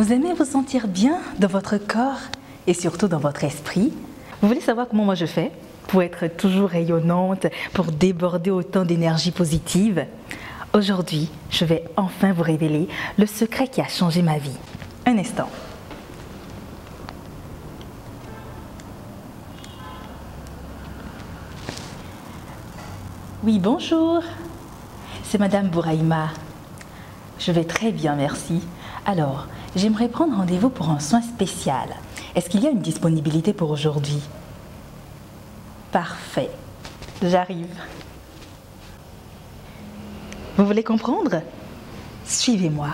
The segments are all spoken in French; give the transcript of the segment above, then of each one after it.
Vous aimez vous sentir bien dans votre corps et surtout dans votre esprit? Vous voulez savoir comment moi je fais pour être toujours rayonnante, pour déborder autant d'énergie positive? Aujourd'hui, je vais enfin vous révéler le secret qui a changé ma vie. Un instant. Oui, bonjour. C'est Madame Bouraïma. Je vais très bien, merci. Alors, j'aimerais prendre rendez-vous pour un soin spécial. Est-ce qu'il y a une disponibilité pour aujourd'hui? Parfait. J'arrive. Vous voulez comprendre? Suivez-moi.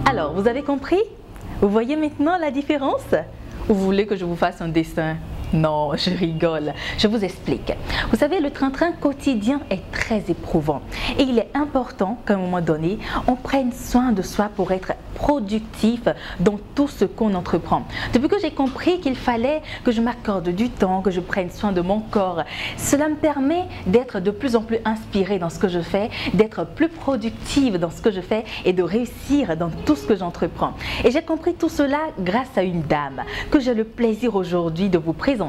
Alors, vous avez compris? Vous voyez maintenant la différence? Ou vous voulez que je vous fasse un dessin? Non, je rigole. Je vous explique. Vous savez, le train-train quotidien est très éprouvant. Et il est important qu'à un moment donné, on prenne soin de soi pour être productif dans tout ce qu'on entreprend. Depuis que j'ai compris qu'il fallait que je m'accorde du temps, que je prenne soin de mon corps, cela me permet d'être de plus en plus inspirée dans ce que je fais, d'être plus productive dans ce que je fais et de réussir dans tout ce que j'entreprends. Et j'ai compris tout cela grâce à une dame que j'ai le plaisir aujourd'hui de vous présenter.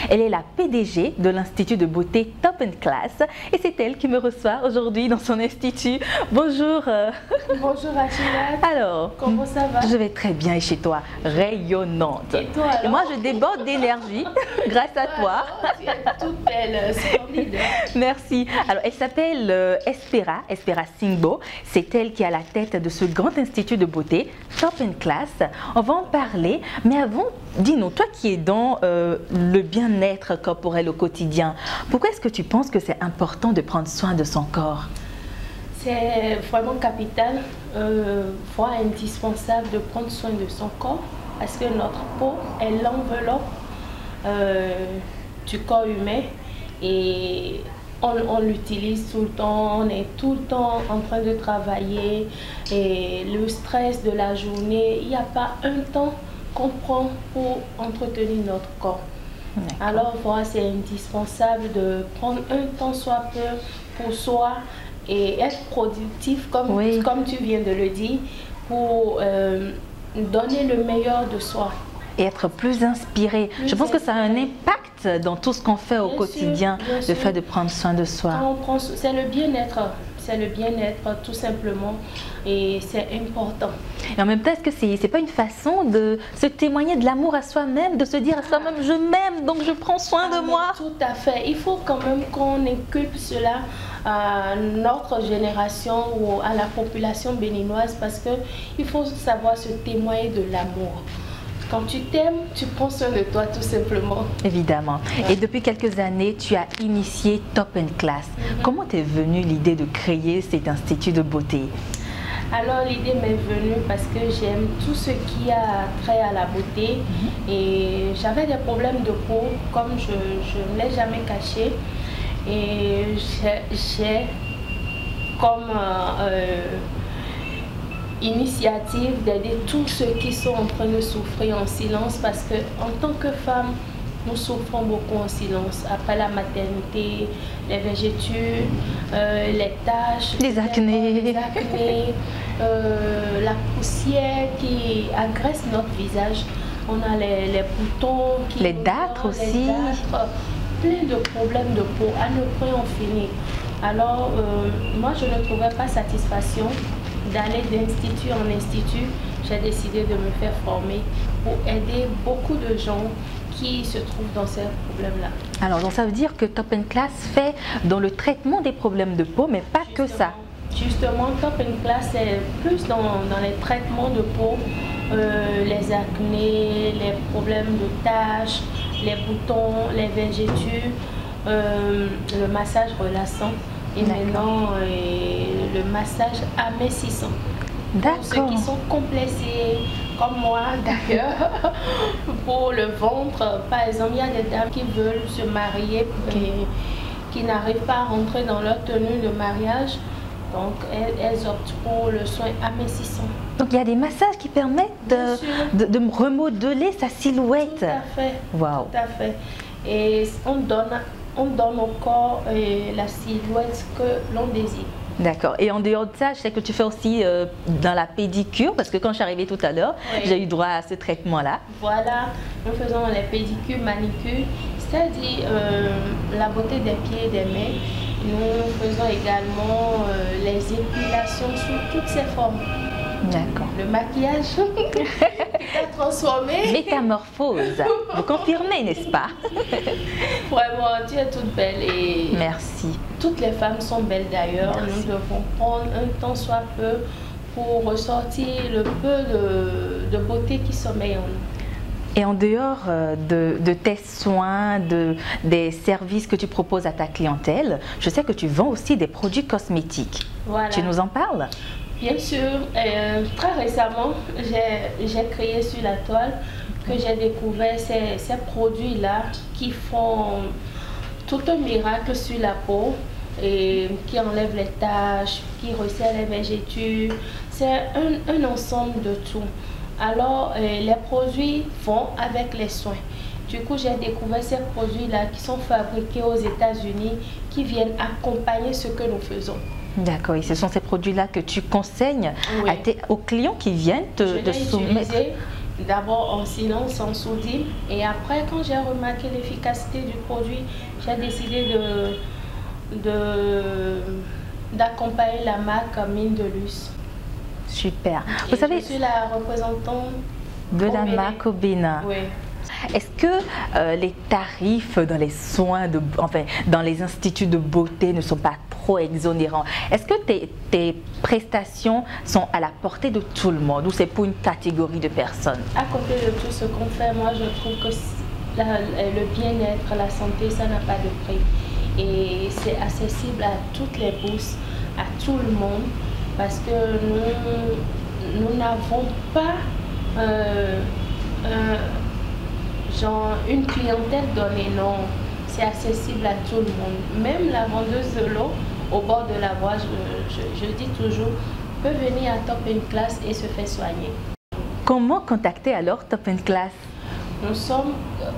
Elle est la PDG de l'Institut de beauté Top & Class et c'est elle qui me reçoit aujourd'hui dans son institut. Bonjour. Bonjour Achilles. Alors, comment ça va? Je vais très bien et chez toi, rayonnante. Et toi alors? Et moi je déborde d'énergie grâce à toi. Tu es toute belle, splendide. Merci. Alors elle s'appelle Espera Singbo. C'est elle qui est à la tête de ce grand institut de beauté Top & Class. On va en parler, mais avant, dis-nous, toi qui es dans le bien-être corporel au quotidien, pourquoi est-ce que tu penses que c'est important de prendre soin de son corps? C'est vraiment capital, voire indispensable de prendre soin de son corps parce que notre peau est l'enveloppe du corps humain et on l'utilise tout le temps, on est tout le temps en train de travailler et le stress de la journée, il n'y a pas un temps qu'on prend pour entretenir notre corps. Alors voilà, c'est indispensable de prendre un temps soit peu pour soi et être productif comme, comme tu viens de le dire pour donner le meilleur de soi. Et être plus inspiré. Je pense que ça a un impact dans tout ce qu'on fait au quotidien, le fait de prendre soin de soi. C'est le bien-être. c'est le bien-être tout simplement et c'est important. Et en même temps, est-ce que c'est pas une façon de se témoigner de l'amour à soi-même, de se dire à soi-même je m'aime donc je prends soin de moi? Tout à fait. Il faut quand même qu'on inculque cela à notre génération ou à la population béninoise parce que il faut savoir se témoigner de l'amour. Quand tu t'aimes, tu prends soin de toi tout simplement. Évidemment. Ouais. Et depuis quelques années, tu as initié Top Class. Comment t'est venue l'idée de créer cet institut de beauté? Alors l'idée m'est venue parce que j'aime tout ce qui a trait à la beauté et j'avais des problèmes de peau comme je ne l'ai jamais caché et j'ai comme initiative d'aider tous ceux qui sont en train de souffrir en silence parce que en tant que femme, nous souffrons beaucoup en silence. Après la maternité, les végétudes, les taches, Les acnés, la poussière qui agresse notre visage. On a les boutons, les dartres aussi. Les dartres, plein de problèmes de peau à ne point en finir. Alors, moi, je ne trouvais pas satisfaction d'aller d'institut en institut. J'ai décidé de me faire former pour aider beaucoup de gens qui se trouvent dans ces problèmes-là. Alors, donc ça veut dire que Top Class fait dans le traitement des problèmes de peau, mais pas que ça. Justement, Top Class, c'est plus dans les traitements de peau, les acnés, les problèmes de taches, les boutons, les végétudes, le massage relaxant et maintenant le massage amincissant. Pour ceux qui sont complexés, comme moi d'ailleurs, pour le ventre, par exemple, il y a des dames qui veulent se marier et qui n'arrivent pas à rentrer dans leur tenue de mariage. Donc, elles optent pour le soin amincissant. Donc, il y a des massages qui permettent de remodeler sa silhouette. Tout à fait. Wow. Tout à fait. Et on donne au corps la silhouette que l'on désire. D'accord. Et en dehors de ça, je sais que tu fais aussi dans la pédicure, parce que quand je suis arrivée tout à l'heure, j'ai eu droit à ce traitement-là. Voilà, nous faisons les pédicures, manicures, c'est-à-dire la beauté des pieds et des mains. Nous faisons également les épilations sous toutes ses formes. D'accord. Le maquillage qui t'a transformé. Métamorphose. Vous confirmez, n'est-ce pas? Vraiment, tu es toute belle et merci. Toutes les femmes sont belles d'ailleurs. Nous devons prendre un temps soit peu pour ressortir le peu de beauté qui sommeille en nous. Et en dehors de tes soins, des services que tu proposes à ta clientèle, je sais que tu vends aussi des produits cosmétiques. Voilà. Tu nous en parles? Bien sûr, très récemment, j'ai créé sur la toile que j'ai découvert ces produits-là qui font tout un miracle sur la peau et qui enlèvent les taches, qui resserrent les végétudes. C'est un ensemble de tout. Alors, les produits vont avec les soins. Du coup, j'ai découvert ces produits-là qui sont fabriqués aux États-Unis, qui viennent accompagner ce que nous faisons. D'accord, et ce sont ces produits-là que tu conseilles aux clients qui viennent te soumettre. D'abord en silence, sans sourdine, et après, quand j'ai remarqué l'efficacité du produit, j'ai décidé d'accompagner la marque Mine de Luce. Super. Vous savez, je suis la représentante de la marque au Bénin. Oui. Est-ce que les tarifs dans les soins, dans les instituts de beauté ne sont pas trop exonérants? Est-ce que tes prestations sont à la portée de tout le monde ou c'est pour une catégorie de personnes? À côté de tout ce qu'on fait, moi je trouve que le bien-être, la santé, ça n'a pas de prix. Et c'est accessible à toutes les bourses, à tout le monde, parce que nous n'avons pas genre une clientèle donnée, non, c'est accessible à tout le monde. Même la vendeuse de l'eau au bord de la voie, je dis toujours, peut venir à Top Class et se faire soigner. Comment contacter alors Top Class? Nous sommes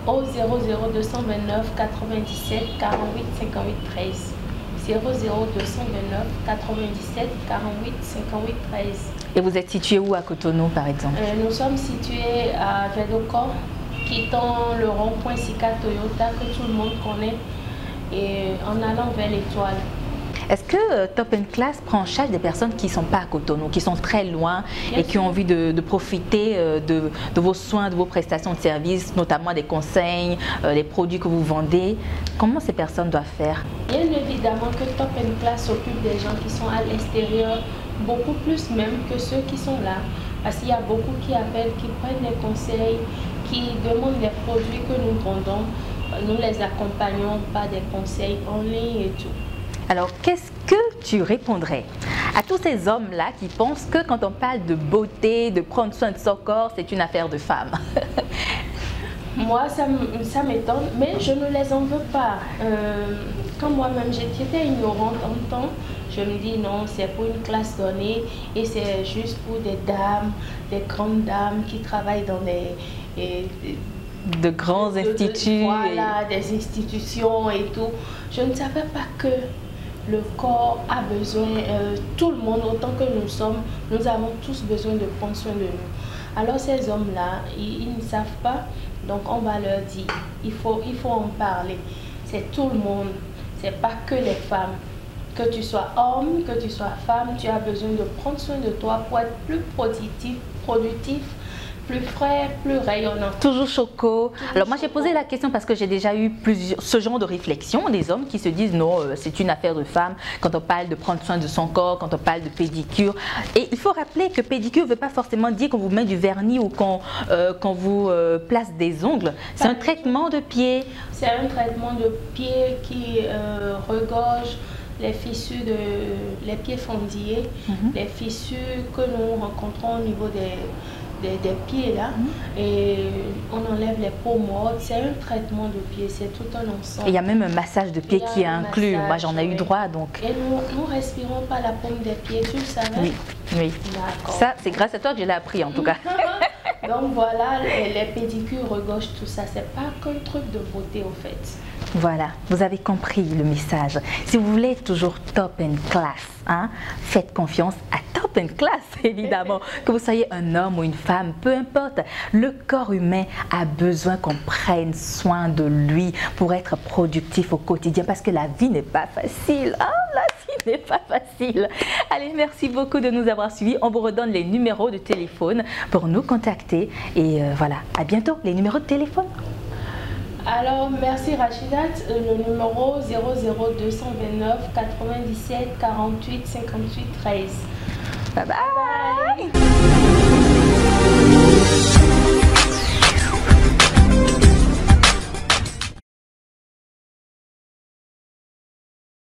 au 00229 97 48 58 13. 00229 97 48 58 13. Et vous êtes situé où à Cotonou par exemple? Nous sommes situés à Vedoko, quittant le rond-point Sika Toyota que tout le monde connaît et en allant vers l'Étoile. Est-ce que Top Class prend en charge des personnes qui ne sont pas à Cotonou, qui sont très loin et qui ont envie de profiter de vos soins, de vos prestations de services, notamment des conseils, les produits que vous vendez? Comment ces personnes doivent faire? Bien évidemment que Top Class s'occupe des gens qui sont à l'extérieur, beaucoup plus même que ceux qui sont là. Parce qu'il y a beaucoup qui appellent, qui prennent des conseils, qui demandent des produits que nous vendons. Nous les accompagnons par des conseils en ligne et tout. Alors, qu'est-ce que tu répondrais à tous ces hommes-là qui pensent que quand on parle de beauté, de prendre soin de son corps, c'est une affaire de femme? Moi, ça m'étonne, mais je ne les en veux pas. Quand moi-même j'étais ignorante en temps, je me dis non, c'est pour une classe donnée et c'est juste pour des dames, des grandes dames qui travaillent dans de grands instituts. Voilà, des institutions et tout. Je ne savais pas que le corps a besoin, tout le monde, autant que nous sommes, nous avons tous besoin de prendre soin de nous. Alors ces hommes-là, ils ne savent pas, donc on va leur dire, il faut en parler. C'est tout le monde, c'est pas que les femmes. Que tu sois homme, que tu sois femme, tu as besoin de prendre soin de toi pour être plus productif, plus frais, plus rayonnant. Toujours choco. Alors moi j'ai posé la question parce que j'ai déjà eu ce genre de réflexion, des hommes qui se disent non, c'est une affaire de femme quand on parle de prendre soin de son corps, quand on parle de pédicure. Et il faut rappeler que pédicure ne veut pas forcément dire qu'on vous met du vernis ou qu'on vous place des ongles. C'est un traitement de pied. C'est un traitement de pied qui regorge les fissures les pieds fendillés, les fissures que nous rencontrons au niveau des pieds là, et on enlève les peaux mortes. C'est un traitement de pied, c'est tout un ensemble. Il y a même un massage de pied qui est inclus. Moi j'en ai eu droit donc. Et nous respirons par la paume des pieds, tu le savais? Oui, oui. D'accord. Ça c'est grâce à toi que je l'ai appris en tout cas. Donc voilà, les pédicures regorgent tout ça. C'est pas qu'un truc de beauté au fait. Voilà, vous avez compris le message. Si vous voulez être toujours top and class, hein, faites confiance à Top Class, évidemment. Que vous soyez un homme ou une femme, peu importe. Le corps humain a besoin qu'on prenne soin de lui pour être productif au quotidien parce que la vie n'est pas facile. Hein, la vie n'est pas facile. Allez, merci beaucoup de nous avoir suivis. On vous redonne les numéros de téléphone pour nous contacter. Et voilà, à bientôt. Les numéros de téléphone. Alors, merci Rachidat. Le numéro 00229 97 48 58 13. Bye bye.